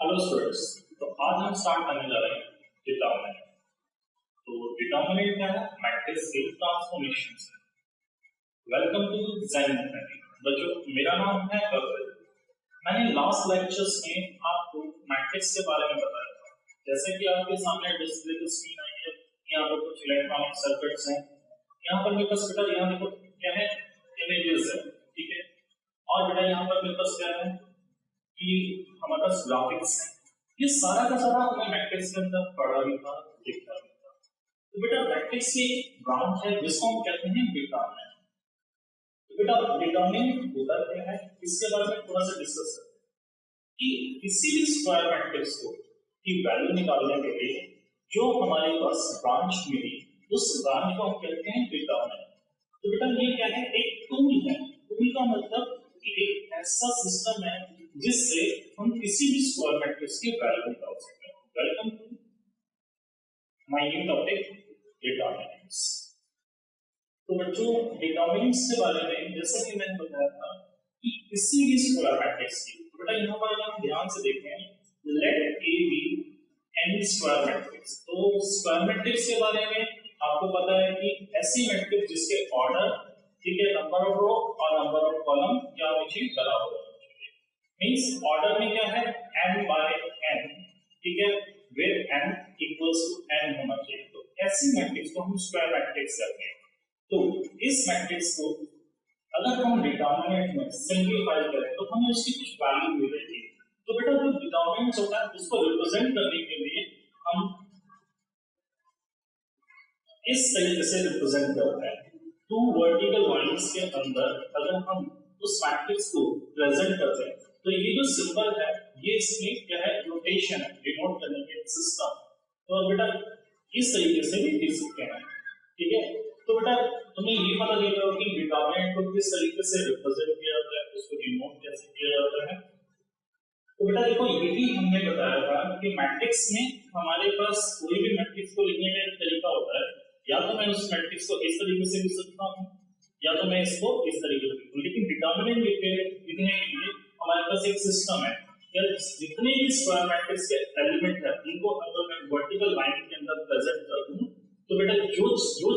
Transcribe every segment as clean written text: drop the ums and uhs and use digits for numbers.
Hello students. तो आज हम स्टार्ट करने जा रहे हैं डिटरमिनेंट। तो डिटरमिनेंट क्या है? मैट्रिक्स के ट्रांसफॉर्मेशन है। Welcome to Zen academy. बच्चों, मेरा नाम है कपिल। मैंने लास्ट लेक्चर्स में आपको मैट्रिक्स के बारे में बताया था। जैसे कि आपके सामने डिस्प्ले की स्क्रीन आई है, यहाँ पर कुछ इलेक्ट्रॉनिक सर्किट्स हैं, यहाँ पर मेरे पास बेटा यहाँ देखो क्या है, इमेजेस है, ठीक है। और बेटा यहाँ पर मेरे पास क्या है कि हमारे पास ग्राफिक्स है। ये सारा का सारा हमें मैट्रिक्स के अंदर पढ़ा भी था, दिखता भी था। तो बेटा मैट्रिक्स की ब्रांच है जिसको हम कहते हैं डिटरमिनेंट। तो बेटा डिटरमिनेंट होता क्या है, इसके बारे में थोड़ा सा डिस्कस करते हैं कि किसी भी स्क्वायर मैट्रिक्स को की वैल्यू निकालने के लिए जो हमारे पास ब्रांच मिली, उस ब्रांच को हम कहते हैं डिटरमिनेंट। तो बेटा ये क्या है, एक टूल है। टूल का मतलब कि एक ऐसा सिस्टम है जिससे हम किसी भी स्क्वायर मैट्रिक्स की वैल्यू निकाल सकते हैं। Welcome to my new topic determinants. तो बच्चों, डिटरमिनेंट्स के बारे में जैसे कि मैंने बताया था कि किसी भी स्क्वायर मैट्रिक्स की, बेटा यहाँ पर अगर हम ध्यान से देखें, let A be any square matrix. तो स्क्वायर मैट्रिक्स के बारे में आपको पता है कि ऐसी मैट्रिक्स जिसके ऑर्डर, ठीक है, नंबर ऑफ रो और नंबर ऑफ कॉलम क्या होनी चाहिए, बराबर होना चाहिए। मींस ऑर्डर में क्या है, n by n, ठीक है, where n equals to n होना चाहिए। तो ऐसी मैट्रिक्स को हम स्क्वायर मैट्रिक्स कहते हैं। तो इस मैट्रिक्स को अगर हम डिटरमिनेंट में सिंपलीफाई करें तो हमें उसकी कुछ वैल्यू मिलेगी। तो बेटा जो डिटरमिनेंट होता है उसको रिप्रेजेंट करने के लिए हम इस तरीके से रिप्रेजेंट करते हैं। टू वर्टिकल लाइंस के अंदर अगर हम उस मैट्रिक्स को प्रेजेंट करते हैं तो ये जो सिंबल है ये इसमें क्या है, रोटेशन है, डिनोट करने के सिस्टम। तो बेटा इस तरीके से भी लिख सकते हैं, ठीक है। तो बेटा तुम्हें ये पता चल रहा है कि डिटरमिनेंट को किस तरीके से रिप्रेजेंट किया जाता है, उसको डिनोट कैसे किया जाता है। तो बेटा देखो, यही हमने बताया था कि मैट्रिक्स में हमारे पास कोई भी मैट्रिक्स को लिखने का एक तरीका होता है। या तो मैं उस मैट्रिक्स को इस तरीके से लिख सकता हूं या तो मैं इसको इस तरीके से लिखूं। लेकिन डिटरमिनेंट लिखने के लिए हमारे पास एक सिस्टम है। या जितने भी स्क्वायर मैट्रिक्स के एलिमेंट है इनको अगर मैं वर्टिकल लाइन के अंदर प्रेजेंट कर दूं तो बेटा जो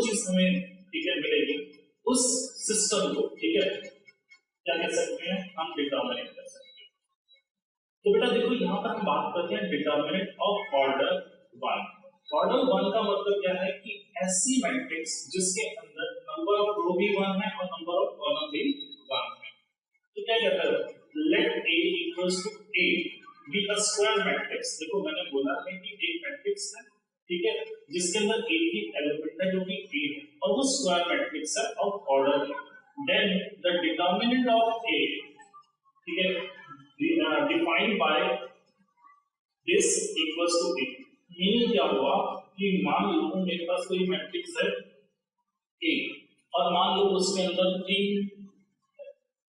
चीज हमें, ठीक है, मिलेगी उस सिस्टम को, ठीक है, क्या कह सकते हैं, हम डिटरमिनेंट कह सकते हैं। तो बेटा देखो यहाँ पर हम बात करते हैं डिटरमिनेंट ऑफ ऑर्डर 1। ऑर्डर 1 का मतलब क्या है कि ऐसी मैट्रिक्स जिसके अंदर नंबर ऑफ रो भी 1 है और नंबर ऑफ कॉलम भी 1 है। तो क्या कहता है, late A equals to A be a square matrix। देखो मैंने बोला है कि एक मैट्रिक्स है, ठीक है, जिसके अंदर एक ही एलिमेंट है जो कि A है और वो स्क्वायर मैट्रिक्स है ऑफ ऑर्डर है। Then the determinant of A, ठीक है, defined by this equals to A। Meaning क्या हुआ कि मान लो मेरे पास कोई मैट्रिक्स है A और मान लो उसके अंदर 3,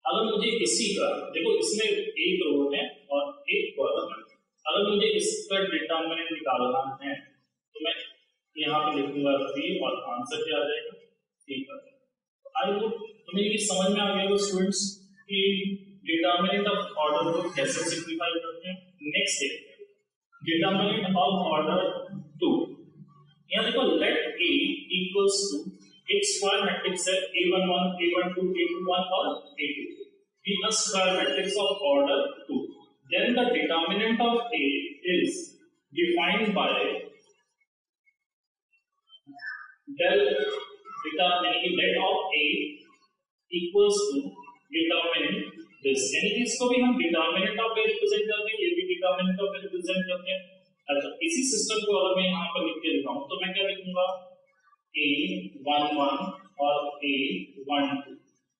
अगर मुझे इसी का, देखो इसमें एक रो है और एक कॉलम है, अगर मुझे इसका डिटरमिनेंट निकालना है तो मैं यहाँ पे लिखूंगा 3 और आंसर क्या आ जाएगा, 3। आई होप तुम्हें ये समझ में आ गया स्टूडेंट्स कि डिटरमिनेंट ऑफ ऑर्डर को कैसे सिंपलीफाई करते हैं। नेक्स्ट देखते हैं डिटरमिनेंट ऑफ ऑर्डर 2। यहाँ देखो लेट A इक्वल्स टू एक स्क्वायर मैट्रिक्स है A11 A12 A21 और A22 be a square matrix of order 2, then the determinant of A is defined by del determinant of A equals to determinant this। यानी कि इसको भी हम determinant of A represent करते हैं, ये भी determinant of A रिप्रेजेंट करते हैं। अच्छा, इसी सिस्टम को अगर मैं यहाँ पर लिख के दिखाऊं तो मैं क्या लिखूंगा, A11 और A12,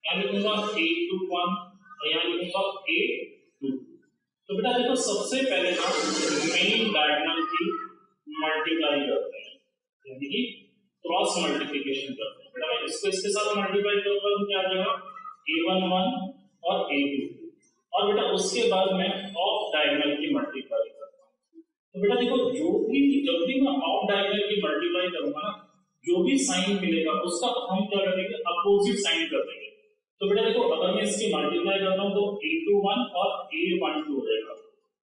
यहाँ लिखूंगा A21 और यहाँ लिखूंगा A2। तो बेटा देखो सबसे पहले हम मेन डायगोनल की मल्टीप्लाई करते हैं, यानी कि क्रॉस मल्टीप्लिकेशन करते हैं। बेटा मैं इसको इसके साथ मल्टीप्लाई करूंगा तो क्या आ जाएगा, A11 और A22। और बेटा उसके बाद मैं ऑफ डायगोनल की मल्टीप्लाई करता हूँ। तो बेटा देखो जब भी मैं ऑफ डायगोनल की मल्टीप्लाई करूंगा ना, जो भी साइन मिलेगा उसका हम क्या करेंगे, अपोजिट साइन कर देंगे। तो बेटा देखो अगर मैं इसकी मल्टीप्लाई करता हूं तो A21 और A12 हो जाएगा,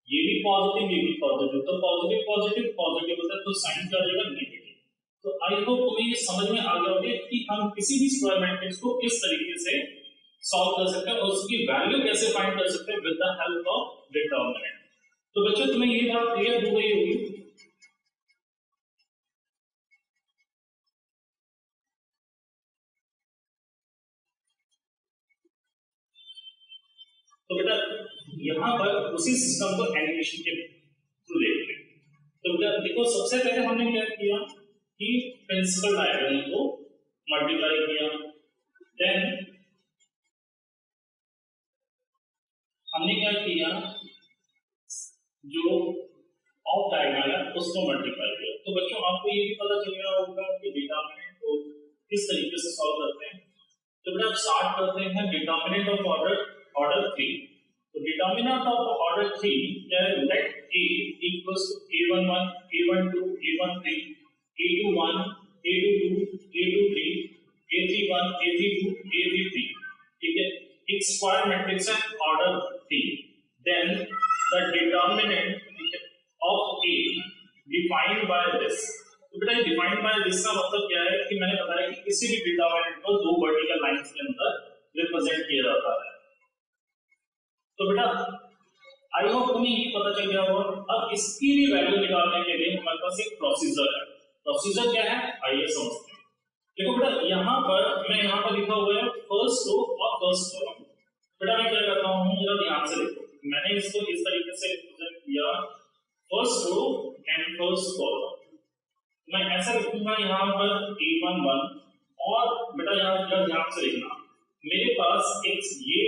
ये भी पॉजिटिव ये भी पॉजिटिव, तो पॉजिटिव पॉजिटिव पॉजिटिव होता है तो साइन क्या हो जाएगा नेगेटिव। तो आई होप तुम्हें ये समझ में आ गया होगा कि हम किसी भी स्क्वायर मैट्रिक्स को किस तरीके से सॉल्व कर सकते हैं और उसकी वैल्यू कैसे फाइंड कर सकते हैं with the help of determinant. तो बच्चों तुम्हें ये बात क्लियर हो गई होगी। तो बेटा यहाँ पर उसी सिस्टम को एनिमेशन के थ्रू देखते हैं। तो बेटा देखो सबसे पहले हमने क्या किया कि प्रिंसिपल डायगोनल को मल्टीप्लाई किया, देन हमने क्या किया जो ऑफ डायगोनल है उसको मल्टीप्लाई किया। तो बच्चों आपको ये भी पता चल गया होगा कि डिटरमिनेंट को किस तरीके से सॉल्व करते हैं। तो बेटा स्टार्ट करते हैं डिटरमिनेंट ऑफ ऑर्डर 3। तो डिटरमिनेंट ऑफ ऑर्डर 3 क्या है, late a equals to a11 a12 a13 a21 a22 a23 a31 a32 a33, ठीक है, एक स्क्वायर मैट्रिक्स है order 3। Then the determinant of a defined by this. तो बेटा डिफाइंड बाय दिस का मतलब क्या है कि मैंने बताया कि किसी भी डिटरमिनेंट को दो वर्टिकल लाइंस के अंदर रिप्रेजेंट किया जाता है। तो बेटा आई होप तुम्हें ये पता चल गया होगा। अब इसकी भी वैल्यू निकालने के लिए हमारे पास एक प्रोसीजर है। प्रोसीजर क्या है आइए समझते हैं। देखो बेटा यहाँ पर लिखा हुआ है फर्स्ट रो और फर्स्ट कॉलम। बेटा मैं क्या करता हूँ जरा ध्यान से देखो, मैंने इसको इस तरीके से रिप्रेजेंट किया first row and first column. मैं ऐसा लिखूंगा यहाँ पर a11 और बेटा यहाँ जरा ध्यान से देखना, मेरे पास एक ये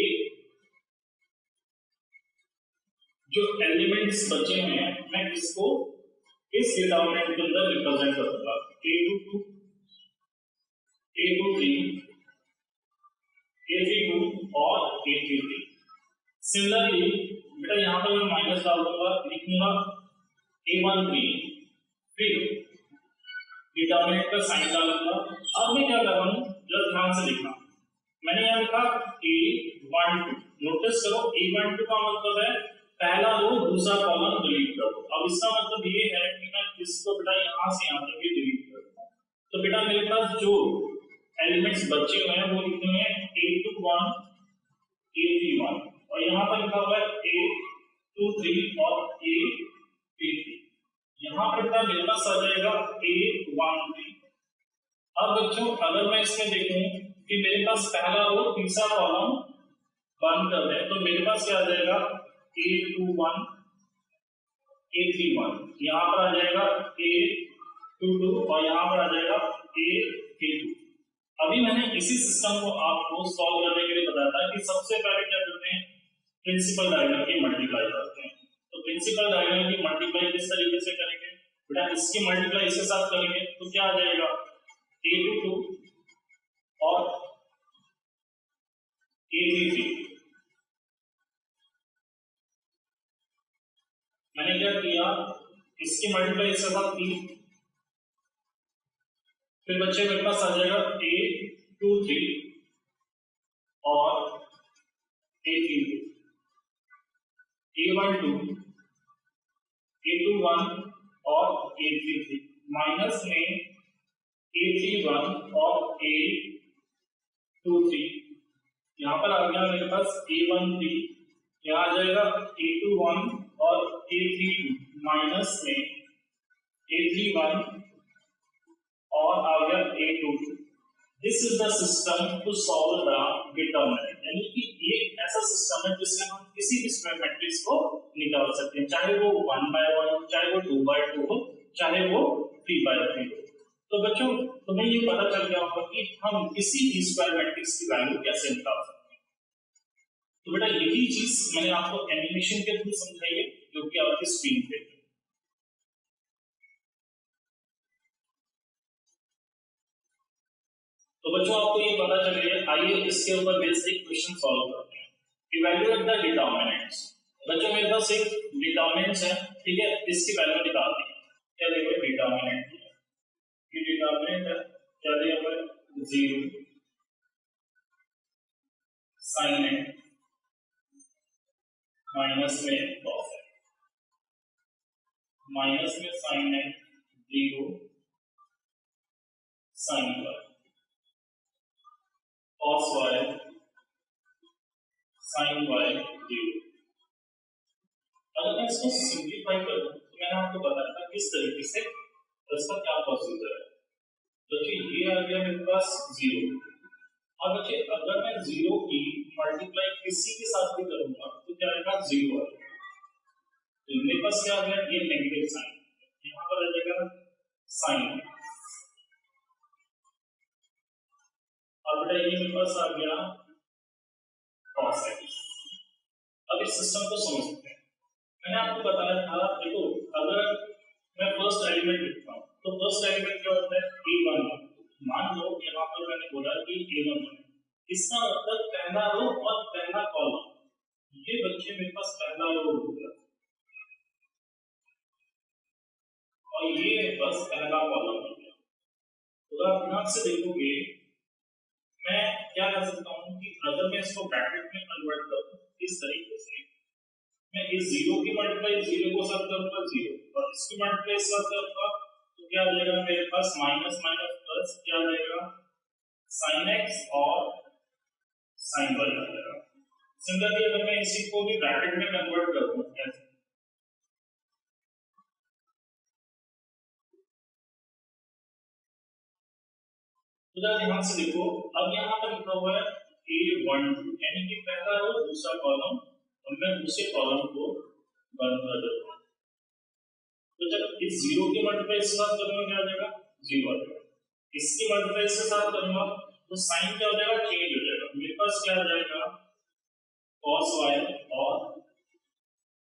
जो एलिमेंट्स बचे हुए हैं मैं इसको इस डिटरमिनेंट के अंदर रिप्रेजेंट करूंगा a22 a23 a32 और a33। सिमिलरली बेटा यहाँ पर मैं माइनस डाल दूंगा, लिखूंगा a13, फिर डिटरमिनेंट का साइन डालूंगा। अब मैं क्या कर रहा हूँ जरा ध्यान से देखना, मैंने यहाँ लिखा a12, नोटिस करो a12 का मतलब है पहला रो दूसरा कॉलम डिलीट करो। अब इसका मतलब ये है कि मैं इसको बेटा यहाँ से यहाँ तक डिलीट करूंगा। तो बेटा मेरे पास जो एलिमेंट्स बचे हुए हैं वो लिखे हुए हैं a21 a31 और यहाँ पर लिखा हुआ है a23 और a33। यहाँ पर बेटा मेरे पास आ जाएगा a13। अब बच्चों अगर मैं इसमें देखूं कि मेरे पास पहला रो तीसरा कॉलम बंद कर दें तो मेरे पास क्या आ जाएगा a21 a31, यहाँ पर आ जाएगा a22 और यहाँ पर आ जाएगा a32। अभी मैंने इसी सिस्टम को आपको सॉल्व करने के लिए बताया था कि सबसे पहले क्या करते हैं प्रिंसिपल डायगोनल की मल्टीप्लाई करते हैं। तो प्रिंसिपल डायगोनल की मल्टीप्लाई किस तरीके से करेंगे बेटा, इसकी मल्टीप्लाई इसके साथ करेंगे तो क्या आ जाएगा a22 और a33। मैंने क्या किया इसकी मल्टीप्लाई इसके साथ की, फिर बच्चे मेरे पास आ जाएगा a23 और a32 a12 a21 और a33 माइनस में a31 और a23। यहाँ पर आ गया मेरे पास a13, यहाँ आ जाएगा a21 और a32 माइनस में a31 और आ गया a22। This is the system to solve the determinant, यानी कि ये ऐसा सिस्टम है जिससे हम किसी भी स्क्वायर मैट्रिक्स को निकाल सकते हैं, चाहे वो 1/1 चाहे वो 2/2 हो चाहे वो 3/3 हो। तो बच्चों तुम्हें ये पता चल गया होगा कि हम किसी भी स्क्वायर मैट्रिक्स की वैल्यू कैसे निकाल सकते हैं। तो बेटा यही चीज मैंने आपको एनिमेशन के थ्रू समझाई है जो कि आपकी स्क्रीन पे है। तो बच्चों आपको ये पता चल गया, आइए इसके ऊपर बेसिक क्वेश्चन सॉल्व करते हैं। Evaluate the determinants. बच्चों मेरे पास एक डिटरमिनेंट्स है, ठीक है, इसकी वैल्यू निकालनी है। क्या देखो डिटरमिनेंट, ये डिटरमिनेंट है, क्या दिया हुआ है 0 sin है माइनस में cos है। माइनस में sine X 0 sine Y cos Y sine Y 0। अगर मैं इसको सिंप्लीफाई करूं तो मैंने आपको बताया था किस तरीके से, तो इसका क्या प्रोसीजर है। तो ये आ गया मेरे पास 0। अब देखिए अगर मैं 0 की मल्टीप्लाई किसी के साथ भी करूंगा तो क्या आएगा 0 आएगा। तो मेरे पास क्या आ गया, ये नेगेटिव साइन, यहाँ पर आ जाएगा साइन, और बेटा ये मेरे पास आ गया cos x। अब इस सिस्टम को समझते हैं। मैंने आपको बताया था, देखो अगर मैं फर्स्ट एलिमेंट लिखता हूं तो फर्स्ट एलिमेंट क्या होता है, a11। मान लो यहाँ पर मैंने बोला कि a11, इसका मतलब पहला रो और पहला कॉलम। ये बच्चे मेरे पास पहला रो हो गया और ये मेरे पास पहला कॉलम हो गया। तो आप ध्यान से देखोगे मैं क्या कर सकता हूँ कि अगर मैं इसको ब्रैकेट में कन्वर्ट करूँ इस तरीके से, मैं इस 0 की मल्टीप्लाई 0 को साथ करूंगा 0 और इसकी मल्टीप्लाई साथ करूंगा तो क्या आ जाएगा मेरे पास माइनस माइनस प्लस क्या आ जाएगा sin x और sin y आ जाएगा। सिमिलरली अगर मैं इसी को भी ब्रैकेट में कन्वर्ट करूं ऐसे, तो ध्यान से देखो अब यहाँ पर लिखा हुआ है a12 यानी कि पहला रो दूसरा कॉलम, और मैं दूसरे कॉलम को बंद कर देता हूं। तो जब इस 0 की मल्टीप्लाई इसके साथ करूंगा क्या आ जाएगा 0 आ जाएगा, इसकी मल्टीप्लाई इसके साथ करूंगा तो साइन क्या हो जाएगा चेंज हो जाएगा। मेरे पास क्या आ जाएगा cos y और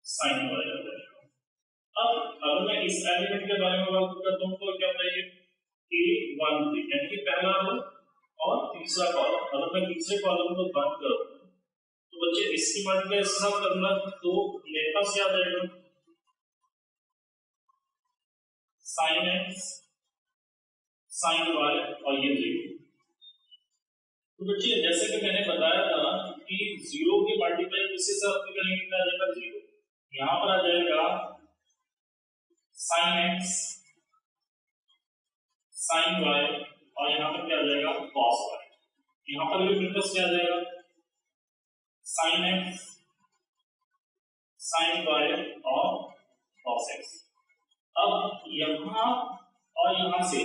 sin y आ जाएगा। अब अगर मैं इस एलिमेंट के बारे में बात करता हूं तो क्या बताइए a13 यानी कि पहला रो और तीसरा कॉलम। अगर मैं तीसरे कॉलम को बंद करूं तो बच्चे इसकी मल्टीप्लाई इसके साथ करूंगा तो मेरे पास क्या आ जाएगा sin x sin y और ये 0। तो बच्चे जैसे कि मैंने बताया था कि 0 की मल्टीप्लाई किसी से आप करेंगे क्या आ जाएगा 0, यहाँ पर आ जाएगा sin x sin y और यहाँ पर क्या आ जाएगा cos y। यहाँ पर भी मिलकर क्या आ जाएगा sin x sin y और cos x। अब यहाँ और यहाँ से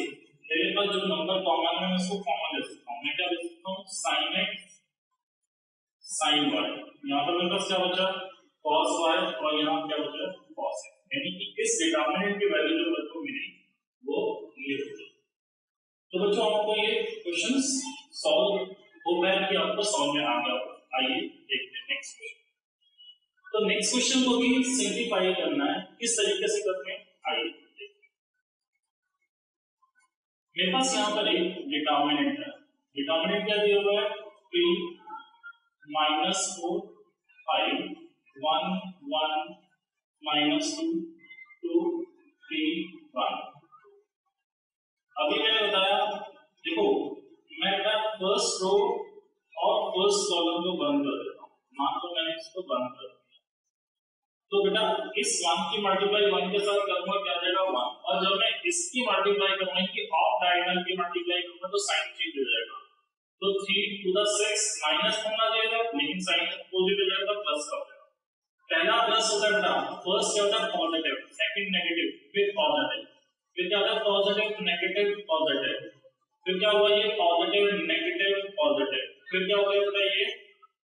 मेरे पास जो नंबर कॉमन है मैं उसको कॉमन ले सकता हूँ। मैं क्या ले सकता हूँ sin x sin y, यहाँ पर मेरे पास क्या बचा cos y और यहाँ क्या बचा cos x, यानी कि इस डिटरमिनेंट की वैल्यू जो बच्चों मिली वो ये होगी। तो बच्चों आपको ये क्वेश्चंस सॉल्व हो गया कि आपको समझ में आ गया। आइए देखते हैं नेक्स्ट क्वेश्चन। तो नेक्स्ट क्वेश्चन को भी सिंपलीफाई करना है, किस तरीके से करते हैं आइए देखते हैं। मेरे पास यहाँ पर एक डिटरमिनेंट है, डिटरमिनेंट क्या दिया हुआ है 3 -4 5 1 1 -2 2 3 1। अभी मैंने बताया देखो मैं बेटा फर्स्ट रो और फर्स्ट कॉलम को बंद कर देता हूँ। मान लो मैंने इसको बंद कर दिया तो बेटा इस 1 की मल्टीप्लाई 1 के साथ करूंगा क्या आ जाएगा 1, और जब मैं इसकी मल्टीप्लाई करूंगा इनकी ऑफ डायगोनल की मल्टीप्लाई करूंगा तो साइन चेंज हो जाएगा। तो 3 टू द 6 माइनस होना जाएगा लेकिन साइन पॉजिटिव हो जाएगा प्लस का हो जाएगा। पहला प्लस होता है बेटा फर्स्ट क्या होता है पॉजिटिव, सेकंड नेगेटिव, फिर पॉजिटिव, फिर क्या होता है पॉजिटिव नेगेटिव पॉजिटिव, फिर क्या हुआ ये पॉजिटिव नेगेटिव पॉजिटिव, फिर क्या हो गया बेटा ये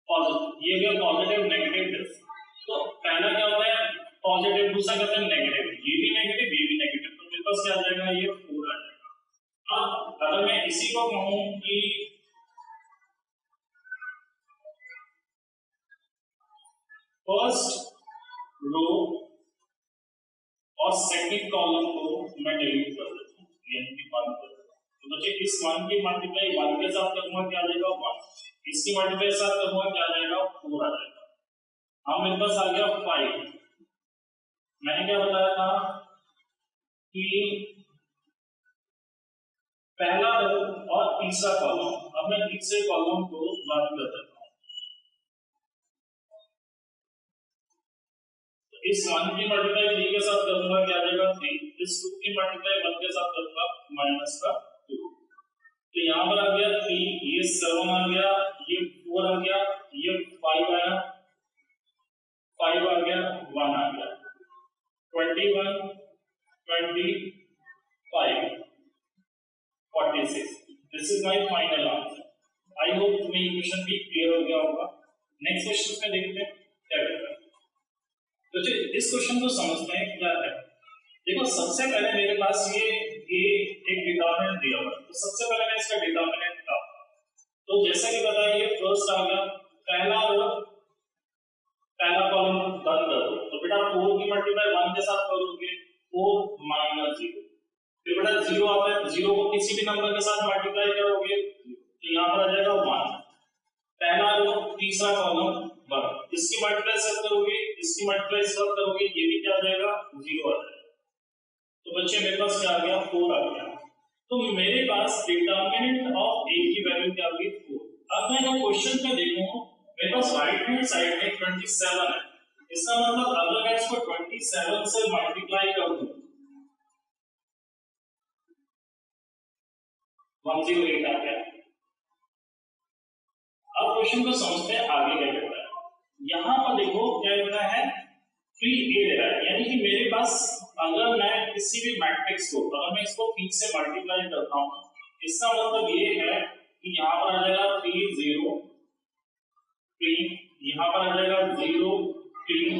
पॉजिटिव, ये गया पॉजिटिव नेगेटिव। तो पहला क्या होता है पॉजिटिव, दूसरा क्या होता है नेगेटिव, ये भी नेगेटिव ये भी नेगेटिव, तो मेरे पास क्या आ जाएगा ये 4 आ जाएगा। अब अगर मैं इसी को कहूं कि फर्स्ट रो और सेकंड कॉलम को मैं डिलीट कर देता हूं यानी कि बंद कर देता हूं। तो बच्चे इस 1 की मल्टीप्लाई 1 के साथ करूंगा क्या आ जाएगा 1, इसकी मल्टीप्लाई के साथ करूंगा क्या आ जाएगा 4 आ जाएगा। अब मेरे पास आ गया 5। मैंने क्या बताया था कि पहला रो और तीसरा कॉलम, अब मैं तीसरे कॉलम को बंद कर देता हूं। तो इस 1 की मल्टीप्लाई 3 के साथ करूंगा करूंगा क्या आ जाएगा 3, इस 2 की मल्टीप्लाई 1 के साथ करूंगा माइनस का 2, तो यहाँ पर आ गया 3, ये 7 आ गया, ये 4 आ गया, ये 5 आया, 5 आ गया, 1 आ गया, 21, 25, 46. This is my final answer. I hope तुम्हें ये क्वेश्चन भी क्लियर हो गया होगा। नेक्स्ट क्वेश्चन में देखते हैं क्या कहता है। तो इस क्वेश्चन को समझते हैं क्या है। देखो सबसे पहले मेरे पास ये एक डिटरमिनेंट दिया हुआ है, तो सबसे पहले मैं इसका डिटरमिनेंट निकालूंगा। तो जैसा कि बताया ये फर्स्ट आ गया, पहला कॉलम बंद कर दो, तो बेटा 4 की मल्टीप्लाई 1 के साथ करोगे 4 माइनस 0, फिर बेटा 0 आता है, 0 को किसी भी नंबर के साथ मल्टीप्लाई करोगे तो यहाँ पर आ जाएगा 1, पहला रो तीसरा कॉलम 1, इसकी मल्टीप्लाई सब करोगे, इसकी मल्टीप्लाई सब करोगे, ये भी क्या आ जाएगा 0 आ जाएगा। तो बच्चे मेरे पास क्या आ गया 4 आ गया। तो मेरे पास डिटरमिनेंट ऑफ a की वैल्यू क्या आ गई 4। अब मैं जो क्वेश्चन में देखूं मेरे पास राइट हैंड साइड में 27 है, इसका मतलब अगर मैं इसको 27 से मल्टीप्लाई कर दूं 108 आ गया। अब क्वेश्चन को समझते हैं आगे क्या कहता है। यहां पर देखो क्या कहता है 3a दे रहा है, यानी कि मेरे पास अगर मैं किसी भी मैट्रिक्स को अगर मैं इसको 3 से मल्टीप्लाई करता हूं, इसका मतलब ये है कि यहां पर आ जाएगा 3 0 3, यहां पर आ जाएगा 0 3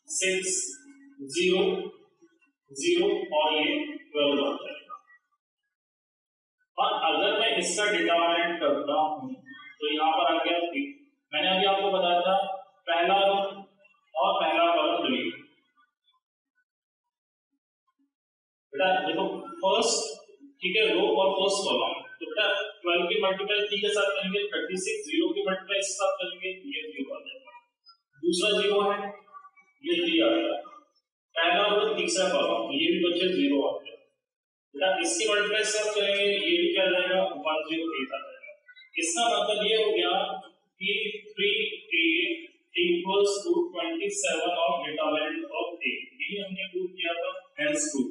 6 0 0 और ये 12 आ जाएगा। और अगर मैं इसका डिटरमिनेंट करता हूं तो यहाँ पर आ गया 3, मैंने अभी आपको बताया था पहला रो और पहला कॉलम डिलीट। बेटा देखो फर्स्ट ठीक है रो और फर्स्ट कॉलम, तो बेटा 12 की मल्टीप्लाई 3 के साथ करेंगे 36, 0 की मल्टीप्लाई इसके साथ करेंगे ये 0 आ जाएगा, दूसरा 0 है ये 3 आ गया, पहला रो तीसरा कॉलम ये भी बच्चे 0 आ गया, बेटा इसकी मल्टीप्लाई सब करेंगे ये भी क्या आ जाएगा 108 आ जाएगा। इसका मतलब ये हो गया कि 3a equals to 27 of determinant of a, यही हमने प्रूव किया था, hence proof।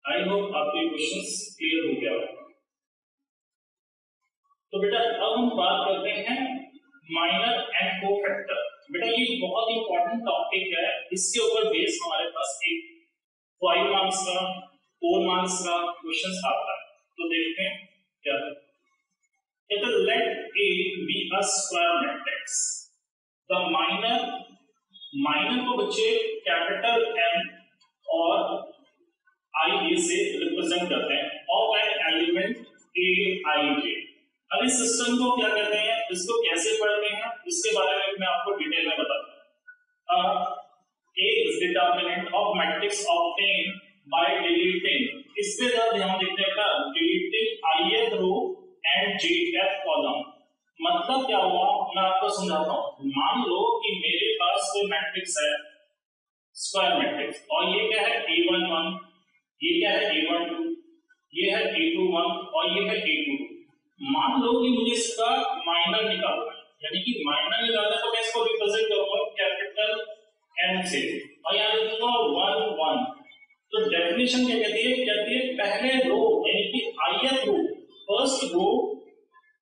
आई होप आपके क्वेश्चंस क्लियर हो गया होगा। तो बेटा अब हम बात करते हैं माइनर एंड कोफैक्टर। बेटा ये बहुत इंपॉर्टेंट टॉपिक है, इसके ऊपर बेस हमारे पास एक 5 मार्क्स का 4 मार्क्स का क्वेश्चन आता है। तो देखते हैं क्या है। कहते हैं लेट A be a square matrix, the minor को बच्चे कैपिटल M और I से रिप्रेजेंट करते हैं और an element A I J। अब इस सिस्टम को क्या कहते हैं, इसको कैसे पढ़ते हैं, इसके बारे में मैं आपको डिटेल में बताता हूं। A is determinant of matrix obtained by deleting, इस पे ध्यान देते हैं ना, deleting ith row and jth column. मतलब क्या हुआ मैं आपको समझाता हूं। मान लो कि मेरे पास कोई मैट्रिक्स है स्क्वायर मैट्रिक्स, और ये क्या है A11, ये क्या है A12, ये है A21 और ये है A22। मान लो कि मुझे इसका माइनर निकालना है, यानी कि माइनर निकालना है तो मैं इसको रिप्रेजेंट करूंगा कैपिटल M से और यहां लिखूंगा 1 1। तो डेफिनेशन क्या कहती है, कहती है पहले रो यानी कि ith रो फर्स्ट रो,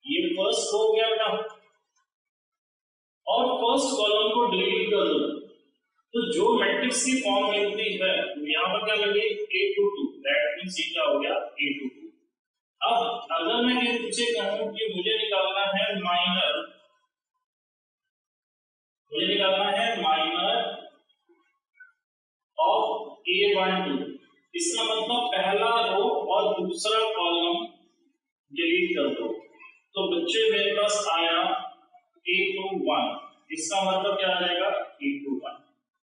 ये फर्स्ट रो हो गया बेटा, और फर्स्ट कॉलम को डिलीट कर दो, तो जो मैट्रिक्स की फॉर्म मिलती है यहां पर क्या लगे A22, दैट मींस ये क्या हो गया A22। अब अगर मैं ये पूछे कहूं कि मुझे निकालना है माइनर, मुझे निकालना है माइनर ऑफ A12, इसका मतलब पहला रो और दूसरा कॉलम डिलीट कर दो, तो बच्चे मेरे पास आया A21, इसका मतलब क्या आ जाएगा A21।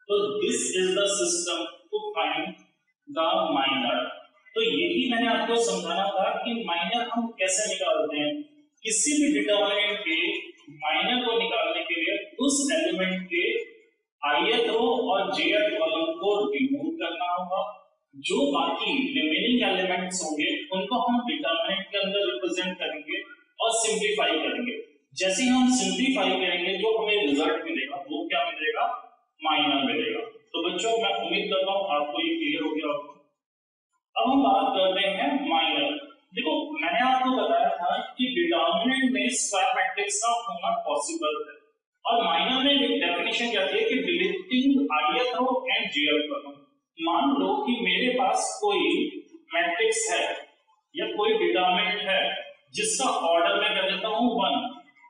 तो this is the system to find the minor. तो यही मैंने आपको समझाना था कि माइनर हम कैसे निकालते हैं। किसी भी डिटरमिनेंट के माइनर को निकालने के लिए उस एलिमेंट के ith रो और jth कॉलम को रिमूव करना होगा, जो बाकी रिमेनिंग एलिमेंट्स होंगे उनको हम डिटरमिनेंट के अंदर रिप्रेजेंट करेंगे और सिंपलीफाई करेंगे। जैसे हम सिंपलीफाई करेंगे जो हमें रिजल्ट मिलेगा वो क्या मिलेगा अब हम बात करते हैं माइनर। देखो मैंने आपको बताया था कि डिटरमिनेंट में स्क्वायर मैट्रिक्स का होना पॉसिबल है, और माइनर में एक डेफिनेशन क्या है कि deleting ith row and jth row. मान लो कि मेरे पास कोई मैट्रिक्स है या कोई डिटरमिनेंट है जिसका ऑर्डर मैं कर देता हूं 1।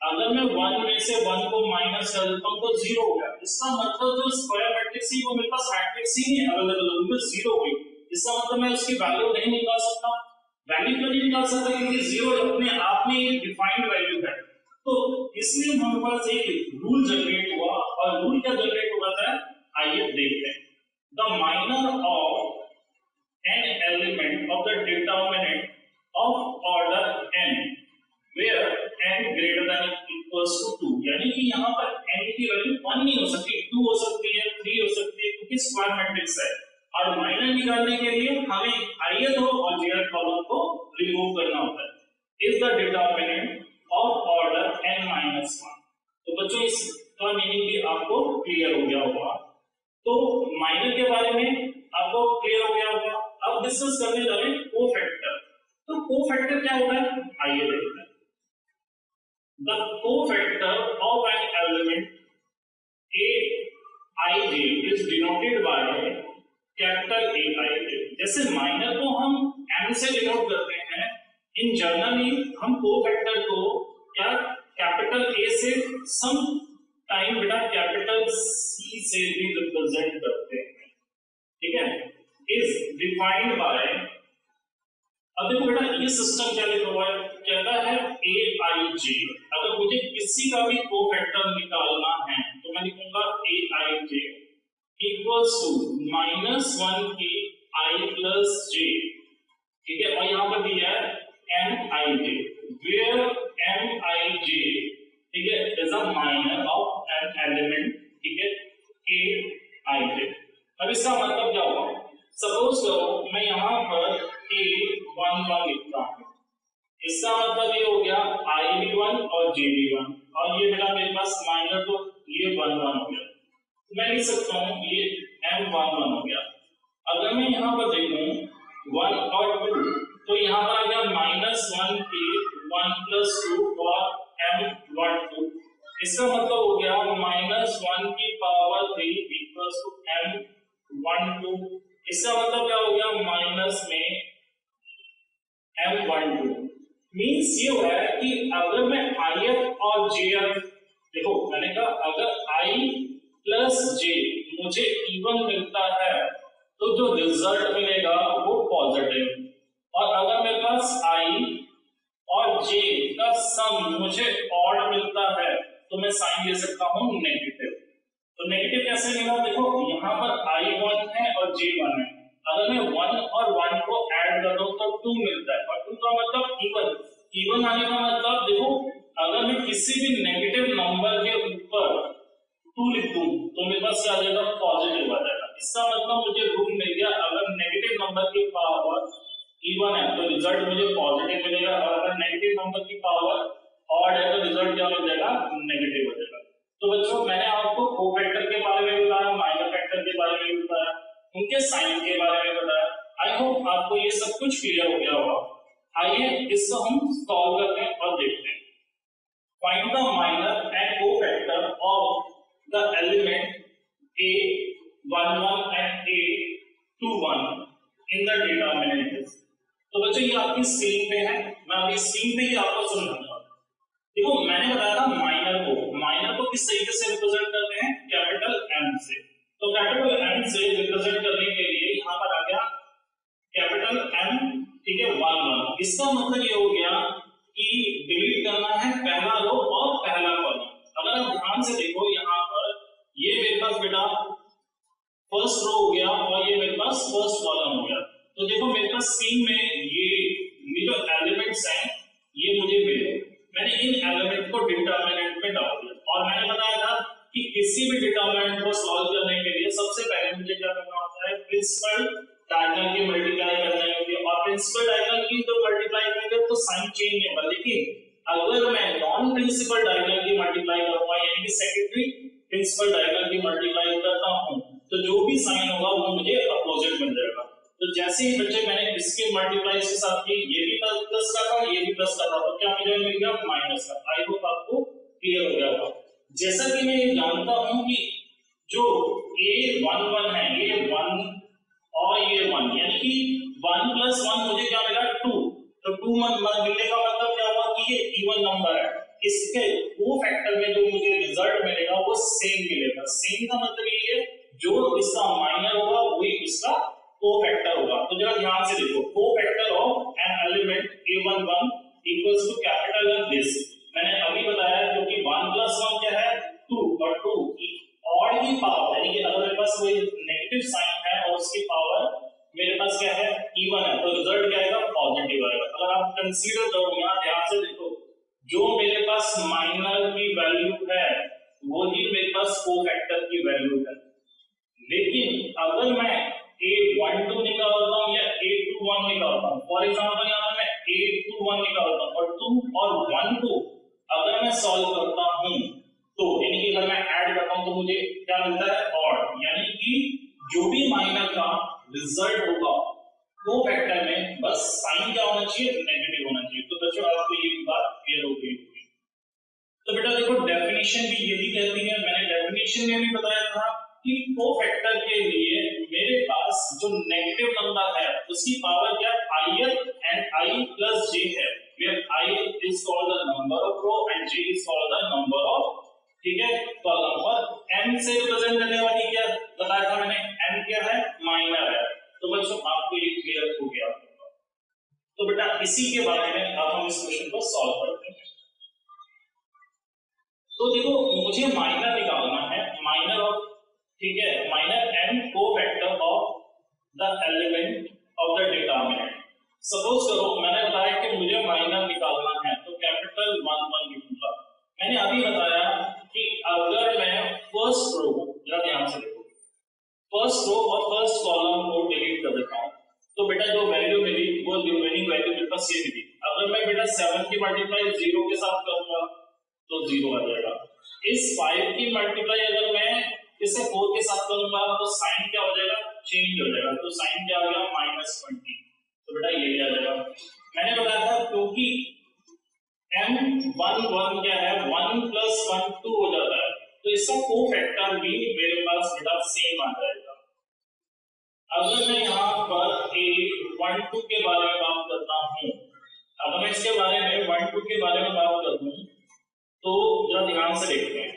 अगर मैं 1 में से 1 को माइनस कर देता हूं तो 0 हो गया। इसका मतलब जो स्क्वायर मैट्रिक्स ही वो मेरे पास मैट्रिक्स ही नहीं अवेलेबल है, वो 0 हो गई। इसका मतलब मैं उसकी वैल्यू नहीं निकाल सकता। वैल्यू क्यों नहीं निकाल सकता? क्योंकि 0 अपने आप में एक डिफाइंड वैल्यू है। तो इसलिए हमारे पास एक रूल जनरेट हुआ, और रूल क्या जनरेट हुआ था आइए देखते हैं। The minor of an element of the determinant of order n where n greater than equals to 2, यानी कि यहाँ पर n की वैल्यू 1 नहीं हो सकती, 2 हो सकती है, 3 हो सकती है, क्योंकि स्क्वायर मैट्रिक्स है। और माइनर निकालने के लिए हमें ith रो और jth कॉलम को रिमूव करना होता है। Is the determinant of order n-1। तो बच्चों इसका मीनिंग भी आपको क्लियर हो गया होगा। तो माइनर के बारे में आपको क्लियर हो गया होगा। अब डिस्कस करने जा रहे हैं कोफैक्टर। तो कोफैक्टर क्या होता है आइए देखते हैं। The cofactor of an element aij is denoted by capital Aij। जैसे माइनर को हम m से डिनोट करते हैं, इन जनरली हम कोफैक्टर को क्या कैपिटल A से सम टाइम बेटा कैपिटल C से भी रिप्रेजेंट करते हैं, ठीक है। इज डिफाइंड बाय, अब देखो बेटा ये सिस्टम क्या लिखा हुआ है, कहता है Aij। अगर मुझे किसी का भी कोफैक्टर निकालना है तो मैं लिखूंगा Aij इक्वल्स टू -1 की I प्लस j, ठीक है। और यहाँ पर दिया है Mij, where Mij, ठीक है, is a minor of an element, ठीक है, Aij। अब इसका मतलब क्या होगा? सपोज करो मैं यहाँ पर A11 लिखता हूँ, इसका मतलब ये हो गया I भी1 और J भी 1, और ये बेटा मेरे पास माइनर तो ये 1 1 हो गया। मैं लिख सकता हूँ ये M11 हो गया। अगर मैं यहाँ पर देखूं 1 और 2 तो यहाँ पर आ गया -1 की 1 प्लस 2 और M12। इसका मतलब हो गया -1 की पावर 3 इक्वल्स टू M12। इसका मतलब क्या हो गया माइनस में M12। मींस ये हुआ है कि अगर मैं ith और jth, देखो मैंने कहा अगर I प्लस j मुझे इवन मिलता है तो जो रिजल्ट मिलेगा वो पॉजिटिव, और अगर मेरे पास I और j का सम मुझे ऑड मिलता है तो मैं साइन दे सकता हूं नेगेटिव। तो नेगेटिव कैसे मिला? देखो यहाँ पर I1 है और J1 है, अगर मैं 1 और 1 को ऐड कर दूं तो 2 मिलता है, और 2 का मतलब इवन। इवन आने का मतलब देखो अगर मैं किसी भी नेगेटिव नंबर के ऊपर 2 लिख दूं तो मेरे पास क्या आ जाएगा पॉजिटिव आ जाएगा। इसका मतलब मुझे रूल मिल गया, अगर नेगेटिव नंबर की पावर इवन है तो रिजल्ट मुझे पॉजिटिव मिलेगा, और अगर नेगेटिव नंबर की पावर ऑड है तो रिजल्ट क्या मिल जाएगा नेगेटिव हो जाएगा। तो बच्चों मैंने आपको कोफैक्टर के बारे में बताया, माइनर फैक्टर के बारे में बताया, उनके साइन के बारे में बताया। आई होप आपको ये सब कुछ क्लियर हो गया होगा। आइए इसको हम सॉल्व करते हैं और देखते हैं। Find the minor and cofactor of the element A11 and A21 in the determinant। तो बच्चों ये आपकी स्क्रीन पे है, मैं अभी स्क्रीन पे ही आपको समझाऊंगा। देखो मैंने बताया था माइनर को किस तरीके से रिप्रेजेंट करते हैं, कैपिटल M से। तो कैपिटल M से रिप्रेजेंट करने के लिए यहाँ पर आ गया कैपिटल M, ठीक है, 1 1। इसका मतलब ये हो गया कि डिलीट करना है पहला रो और पहला कॉलम। अगर आप ध्यान से देखो यहाँ पर ये मेरे पास बेटा फर्स्ट रो हो गया और ये मेरे पास फर्स्ट कॉलम हो गया। तो देखो मेरे पास स्क्रीन में ये जो एलिमेंट्स हैं ये मुझे मिले, मैंने इन एलिमेंट को डिटरमिनेंट में डाल दिया, और मैंने बताया था कि किसी भी डिटरमिनेंट को सॉल्व करने के लिए सबसे पहले मुझे क्या करना होता है, प्रिंसिपल डायगोनल की मल्टीप्लाई करनी होती है, और प्रिंसिपल डायगोनल की तो मल्टीप्लाई करेंगे तो साइन चेंज नहीं होगा। लेकिन अगर मैं नॉन प्रिंसिपल डायगोनल की मल्टीप्लाई करूंगा यानी कि सेकेंडरी प्रिंसिपल डायगोनल की मल्टीप्लाई करता हूं तो जो भी साइन होगा वो मुझे अपोजिट मिल जाएगा। तो तो जैसे ही बच्चे मैंने इसके मल्टीप्लाई के साथ किए, ये भी प्लस का था, ये भी प्लस का था, तो क्या मिल गया माइनस का। आई होप आपको क्लियर हो गया होगा। जैसा कि मैं जानता हूं कि जो A11 है, ये 1 और ये 1, यानी कि 1 + 1 मुझे क्या मिला 2, तो 2 मिलने का मतलब क्या हुआ कि ये इवन नंबर है। इसके को फैक्टर में जो मुझे रिजल्ट मिलेगा वो सेम मिलेगा। सेम का मतलब ये है जो इसका माइनर होगा वही इसका को-फैक्टर होगा। तो जरा ध्यान से देखो, cofactor of an element A11 equals to capital N this. मैंने अभी बताया क्योंकि 1 + 1 क्या है 2, और 2 की ऑड की पावर, यानी कि अगर मेरे पास कोई नेगेटिव साइन है और उसकी पावर मेरे पास क्या है इवन है, तो रिजल्ट क्या आएगा पॉजिटिव आएगा। अगर आप कंसीडर करो, यहां ध्यान से देखो, जो मेरे पास माइनर की वैल्यू है वही मेरे पास को-फैक्टर की वैल्यू है। लेकिन अगर मैं A12 निकालता हूं या A21 निकालता हूं, फॉर एग्जांपल यहां पर मैं A21 निकालता हूं और 2 और 1 को अगर मैं सॉल्व करता हूं, तो यानी कि अगर मैं ऐड करता हूं तो मुझे क्या मिलता है ऑड, यानी कि जो भी माइनर का रिजल्ट होगा वो फैक्टर में बस साइन क्या होना चाहिए नेगेटिव होना चाहिए। तो बच्चों आपको ये बात क्लियर हो गई होगी। तो बेटा देखो डेफिनेशन भी यही कहती है, मैंने डेफिनेशन में भी बताया था कि को-फैक्टर के लिए मेरे पास जो नेगेटिव नंबर है उसकी पावर क्या I and I plus j है, where I is called the number of row and j is called the number of, ठीक है, कॉलम। और n से रिप्रेजेंट करने वाली क्या बताया था मैंने, n क्या है माइनर है। तो बच्चों आपको ये क्लियर हो गया। तो बेटा इसी के बारे में अब हम इस क्वेश्चन को सॉल्व करते हैं। तो देखो मुझे माइनर निकालना है, माइनर ऑफ, ठीक है, minor n cofactor of the element of the determinant. Suppose करो मैंने बताया कि मुझे माइनर निकालना है, तो कैपिटल 1 लिखूंगा। मैंने अभी बताया कि अगर मैं फर्स्ट रो, जरा ध्यान से देखो, फर्स्ट रो और फर्स्ट कॉलम को डिलीट कर देता हूं, तो बेटा जो वैल्यू मिली वो रिमेनिंग वैल्यू मेरे पास ये मिली। अगर मैं बेटा 7 की मल्टीप्लाई 0 के साथ करूंगा तो 0 आ जाएगा। इस 5 की मल्टीप्लाई अगर मैं इसे 4 के साथ करूंगा तो साइन क्या हो जाएगा चेंज हो जाएगा, तो साइन क्या आ गया -20। तो बेटा ये क्या आ जाएगा। मैंने बताया था क्योंकि m11 क्या है 1 + 1 2 हो जाता है, तो इसका को-फैक्टर भी मेरे पास बेटा सेम आ जाएगा। अगर मैं यहाँ पर A12 के बारे में बात करता हूँ, अगर मैं इसके बारे में 12 के बारे में बात करूँ तो जरा ध्यान से देखते हैं।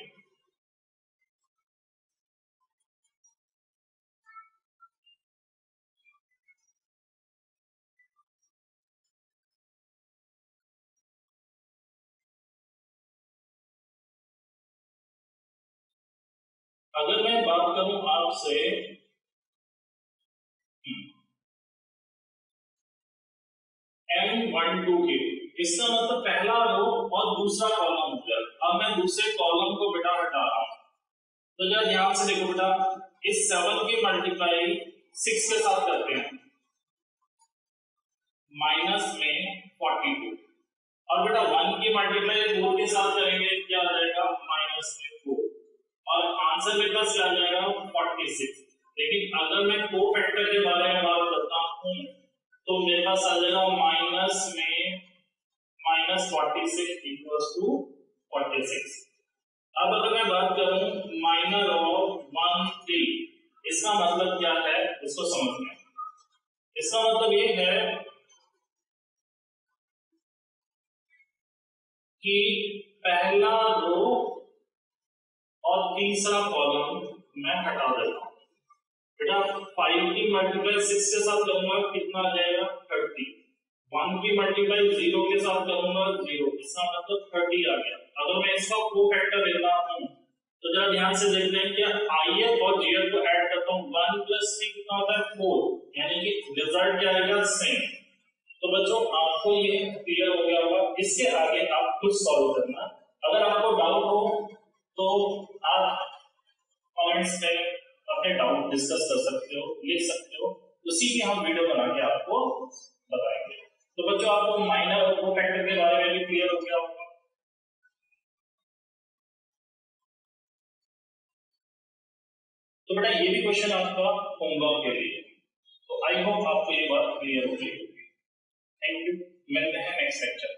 अगर मैं बात करूं आपसे M12 की, इसका मतलब पहला रो और दूसरा कॉलम हो गया। अब मैं दूसरे कॉलम को बेटा हटा रहा हूं, तो जरा ध्यान से देखो बेटा, इस 7 की मल्टीप्लाई 6 के साथ करते हैं, माइनस में 42, और बेटा 1 की मल्टीप्लाई 4 के साथ करेंगे क्या आ जाएगा माइनस में 4, और आंसर मेरे पास क्या आ जाएगा 46। लेकिन अगर मैं को-फैक्टर के बारे में बात करता हूं तो मेरे पास आ जाएगा माइनस में -46 इक्वल्स टू 46। अब अगर मैं बात करूं माइनर ऑफ 1 3, इसका मतलब क्या है इसको समझते हैं। इसका मतलब ये है कि पहला रो और तीसरा कॉलम मैं हटा देता हूं। बेटा 5 की मल्टीप्लाई 6 के साथ करूंगा कितना आ जाएगा 30, 1 की मल्टीप्लाई 0 के साथ करूंगा 0, इसका मतलब 30 आ गया। अगर मैं इसका को-फैक्टर लेता हूं तो जरा ध्यान से देखते हैं कि IF और GF को ऐड करता हूं, 1 + 3 कितना होता है 4, यानी कि रिजल्ट क्या आएगा सेम। तो बच्चों आपको ये क्लियर हो गया होगा। इसके आगे आप खुद सॉल्व करना। अगर आपको डाउट हो तो आप कमेंट्स में अपने डाउट डिस्कस कर सकते हो, लिख सकते हो, उसी की हम वीडियो बना के आपको बताएंगे। तो बच्चों आपको माइनर और को-फैक्टर के बारे में भी क्लियर हो गया होगा। तो बेटा ये भी क्वेश्चन आपका होमवर्क के लिए, तो आई होप आपको ये बात क्लियर होगी। थैंक यू, मिलते हैं नेक्स्ट लेक्चर।